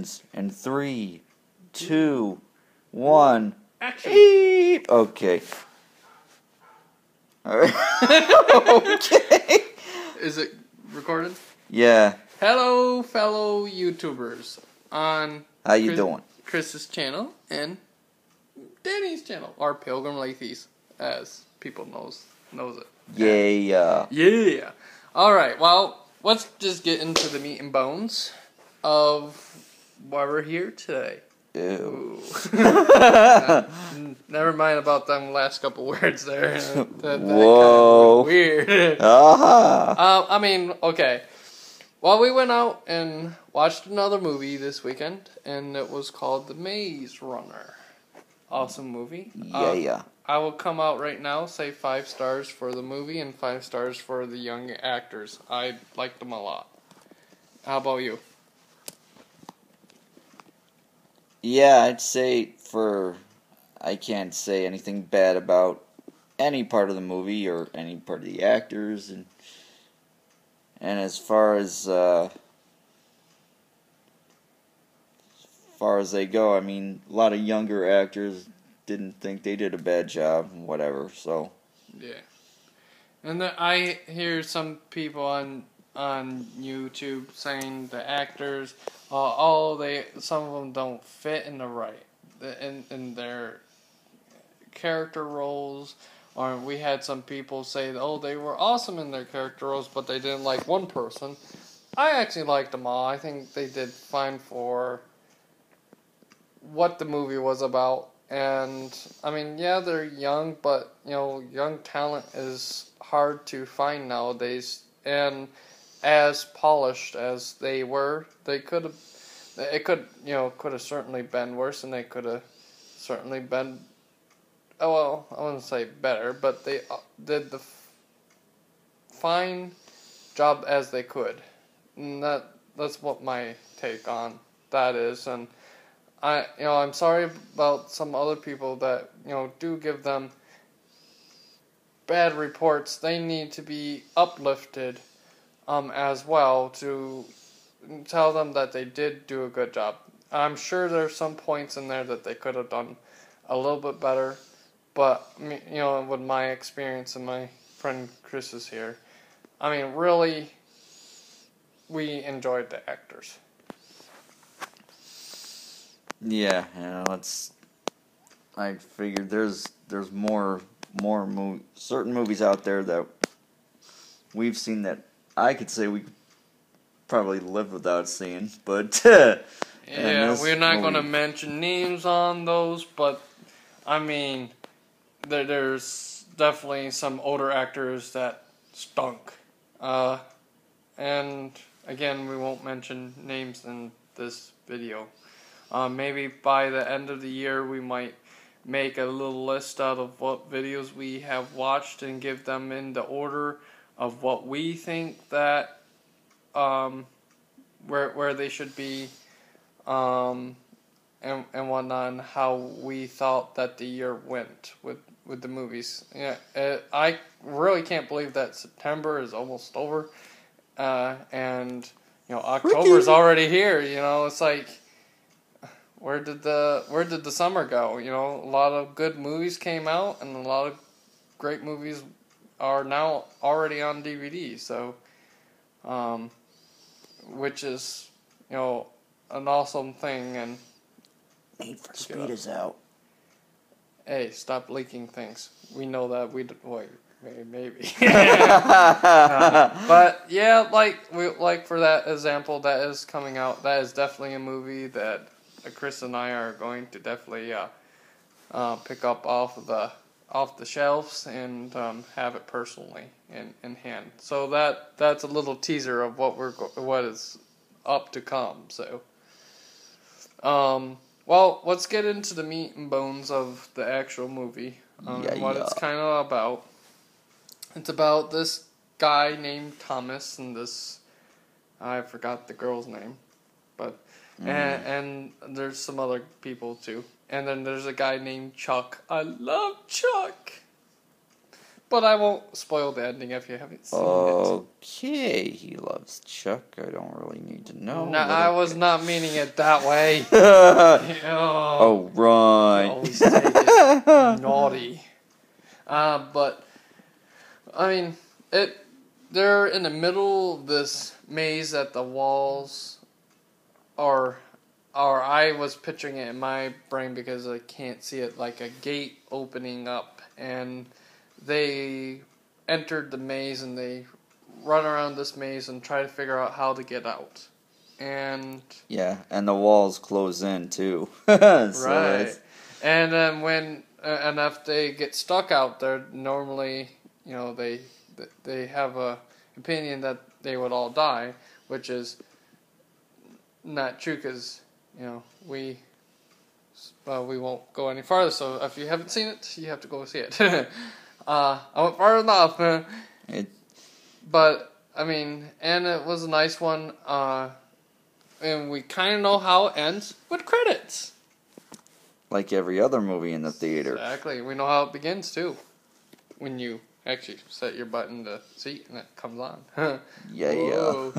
begins in 3, 2, 1. Action. Beep. Okay. All right. Okay. Is it recorded? Yeah. Hello, fellow YouTubers on How you doing? Chris's channel and Danny's channel, or Pilgrim Lathies, as people knows it. Yeah. Yeah. All right. Well, let's just get into the meat and bones of why we're here today. Ew. Never mind about them last couple words there. That Whoa. Kind of weird. Aha. Okay. Well, we went out and watched another movie this weekend, and it was called The Maze Runner. Awesome movie. Yeah. I will come out right now, say 5 stars for the movie and 5 stars for the young actors. I liked them a lot. How about you? Yeah, I'd say I can't say anything bad about any part of the movie or any part of the actors, and as far as they go, a lot of younger actors didn't think they did a bad job, whatever. So yeah, and I hear some people on YouTube saying the actors, some of them don't fit in in their character roles, or we had some people say, they were awesome in their character roles, but they didn't like one person. I actually liked them all. I think they did fine for what the movie was about. And, yeah, they're young, but, young talent is hard to find nowadays. And as polished as they were, it could have certainly been worse, and they could have certainly been, I wouldn't say better, but they did the fine job as they could. And that's what my take on that is. And I'm sorry about some other people that, do give them bad reports. They need to be uplifted, as well, to tell them that they did do a good job. I'm sure there's some points in there that they could have done a little bit better, but, with my experience and my friend Chris's here, really, we enjoyed the actors. yeah, I figured there's more certain movies out there that we've seen that I could say we could probably live without seeing, but yeah, we're not going to mention names on those, but there's definitely some older actors that stunk, and again, we won't mention names in this video. Maybe by the end of the year, we might make a little list out of what videos we have watched and give them in the order of what we think that where they should be, and whatnot, and how we thought that the year went with the movies. Yeah, I really can't believe that September is almost over, and October is already here. It's like, where did the summer go? A lot of good movies came out, and a lot of great movies are now already on DVD. So, which is an awesome thing. And Need for Speed is out. Hey, stop leaking things. We know that maybe. But yeah, like for that example, that is coming out. That is definitely a movie that Chris and I are going to definitely pick up off the shelves and have it personally in hand. So that's a little teaser of what is up to come. So, well, let's get into the meat and bones of the actual movie. What it's kind of about. It's about this guy named Thomas and this, I forgot the girl's name, but and there's some other people too. And then there's a guy named Chuck. I love Chuck. but I won't spoil the ending if you haven't seen it. Okay, he loves Chuck. I don't really need to know. No, I was not meaning it that way. Oh, right. You always take it naughty. But I mean, they're in the middle of this maze at the walls, or I was picturing it in my brain because I can't see it, like a gate opening up, and they entered the maze and they run around this maze and try to figure out how to get out. And yeah, and the walls close in too. Right. And then when and if they get stuck out there, normally, you know, they have a opinion that they would all die, which is not true because, you know, we won't go any farther. So if you haven't seen it, you have to go see it. I went far enough. But I mean, and it was a nice one. And we kind of know how it ends with credits. Like every other movie in the theater. Exactly. We know how it begins too. When you actually set your button to seat and it comes on. Yeah.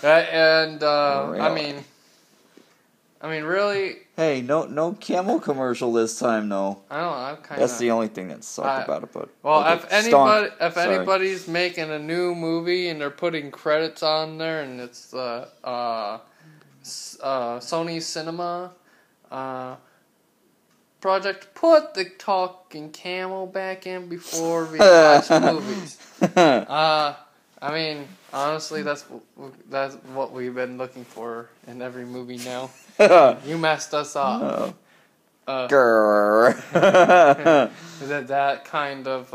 And I mean, really. Hey, no camel commercial this time, though. I don't know. I'm kind of. That's the only thing that sucked about it. But well, okay, if anybody's making a new movie and they're putting credits on there and it's Sony Cinema project, put the talking camel back in before we watch movies. I mean, honestly, that's what we've been looking for in every movie now. You messed us up. That kind of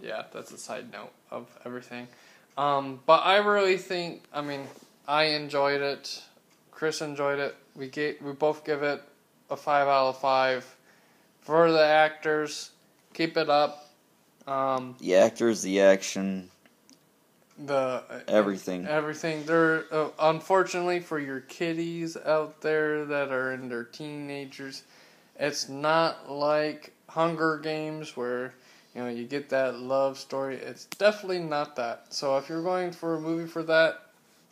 yeah, that's a side note of everything. But I really think, I mean, I enjoyed it. Chris enjoyed it. We both give it a 5 out of 5. For the actors, keep it up. The actors, the action, everything. They're unfortunately for your kiddies out there that are in their teenagers, it's not like Hunger Games where, you know, you get that love story. It's definitely not that. So if you're going for a movie for that,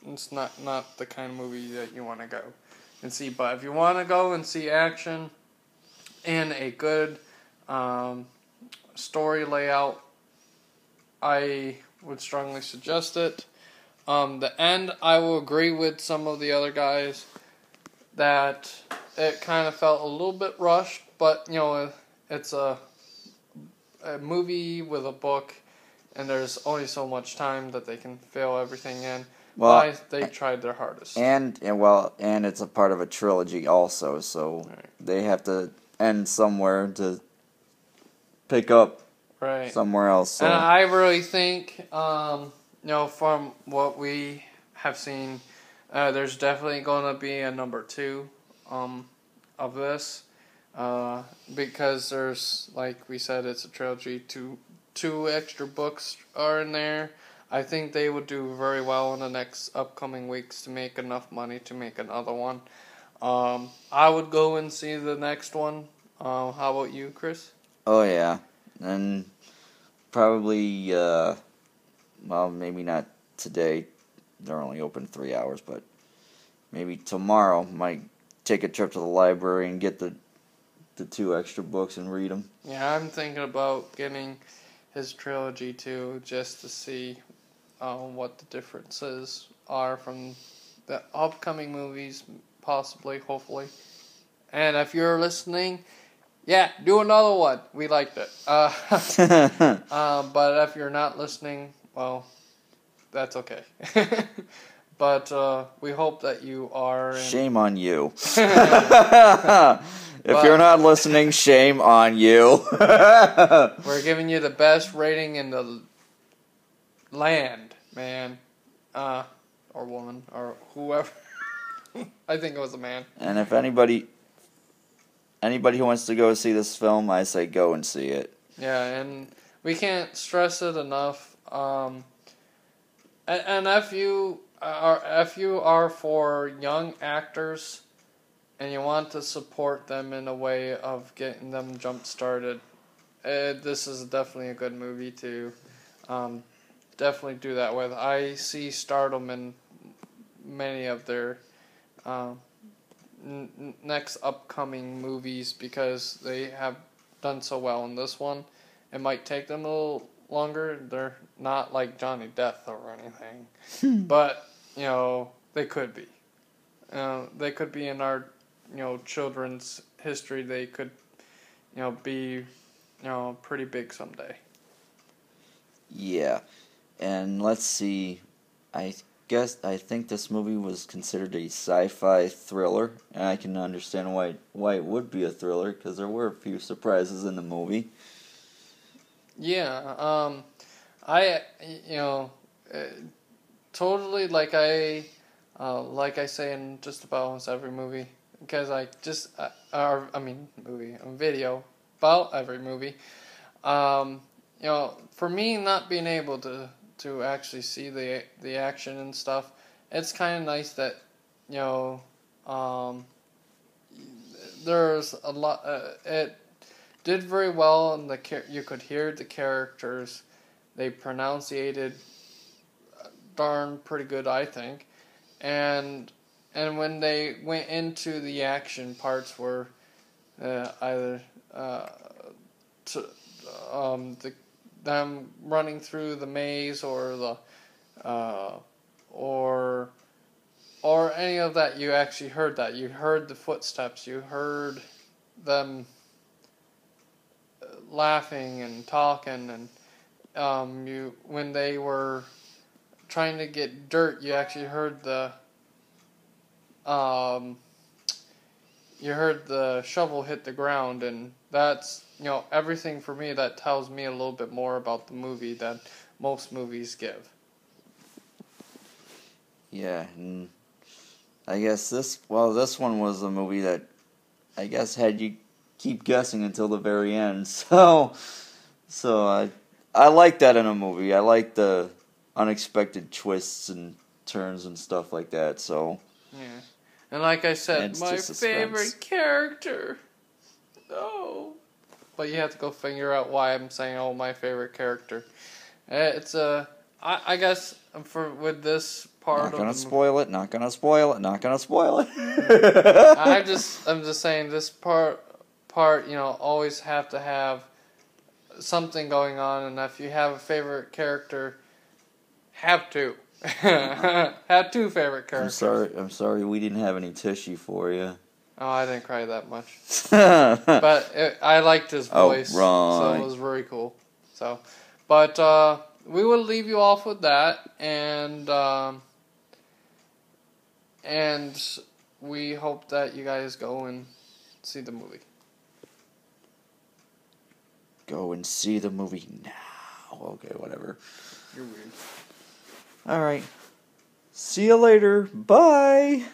it's not the kind of movie that you want to go and see. But if you want to go and see action and a good story layout, I would strongly suggest it. The end, I will agree with some of the other guys that it kind of felt a little bit rushed, but, you know, it's a movie with a book, and there's only so much time that they can fill everything in. Well, they tried their hardest. And it's a part of a trilogy also, so right. They have to end somewhere to pick up somewhere else. So. And I really think, you know, from what we have seen, there's definitely going to be a number 2 of this. Because there's, like we said, it's a trilogy. Two extra books are in there. I think they would do very well in the next upcoming weeks to make enough money to make another one. I would go and see the next one. How about you, Chris? Oh, yeah. And probably, well, maybe not today. They're only open 3 hours, but maybe tomorrow might take a trip to the library and get the 2 extra books and read them. Yeah, I'm thinking about getting his trilogy too, just to see what the differences are from the upcoming movies, possibly, hopefully. And if you're listening, yeah, do another one. We liked it. But if you're not listening, well, that's okay. But we hope that you are. Shame on you. If you're not listening, shame on you. We're giving you the best rating in the land, man. Or woman, or whoever. I think it was a man. And if anybody who wants to go see this film, I say go and see it. Yeah, and we can't stress it enough. And if you are for young actors and you want to support them in a way of getting them jump started, this is definitely a good movie to definitely do that with. I see Stardom in many of their next upcoming movies because they have done so well in this one. It might take them a little longer. They're not like Johnny Depp or anything, but they could be. They could be in our children's history. They could be pretty big someday. Yeah, and let's see. I think this movie was considered a sci-fi thriller, and I can understand why it would be a thriller because there were a few surprises in the movie. Yeah, I totally like I say in just about almost every movie because video about every movie. For me not being able to actually see the action and stuff, it's kind of nice that there's a lot. It did very well, and you could hear the characters. They pronunciated darn pretty good, I think, and when they went into the action parts where either them running through the maze or or any of that, you actually heard that. You heard the footsteps. You heard them laughing and talking, and when they were trying to get dirt, you actually heard the shovel hit the ground, and that's everything for me. That tells me a little bit more about the movie than most movies give. Yeah, and I guess this one was a movie that I guess had you keep guessing until the very end. So I like that in a movie. I like the unexpected twists and turns and stuff like that. So yeah, and like I said, my favorite character. No, but you have to go figure out why I'm saying my favorite character. It's I guess with this part. Not gonna spoil it. Not gonna spoil it. Not gonna spoil it. I'm just saying this part. Always have to have something going on, and if you have a favorite character, have two. Have two favorite characters. I'm sorry we didn't have any tissue for you. Oh, I didn't cry that much. But I liked his voice, so it was very cool. So, but we will leave you off with that, and we hope that you guys go and see the movie. Go and see the movie now. Okay, whatever. You're weird. All right. See you later. Bye.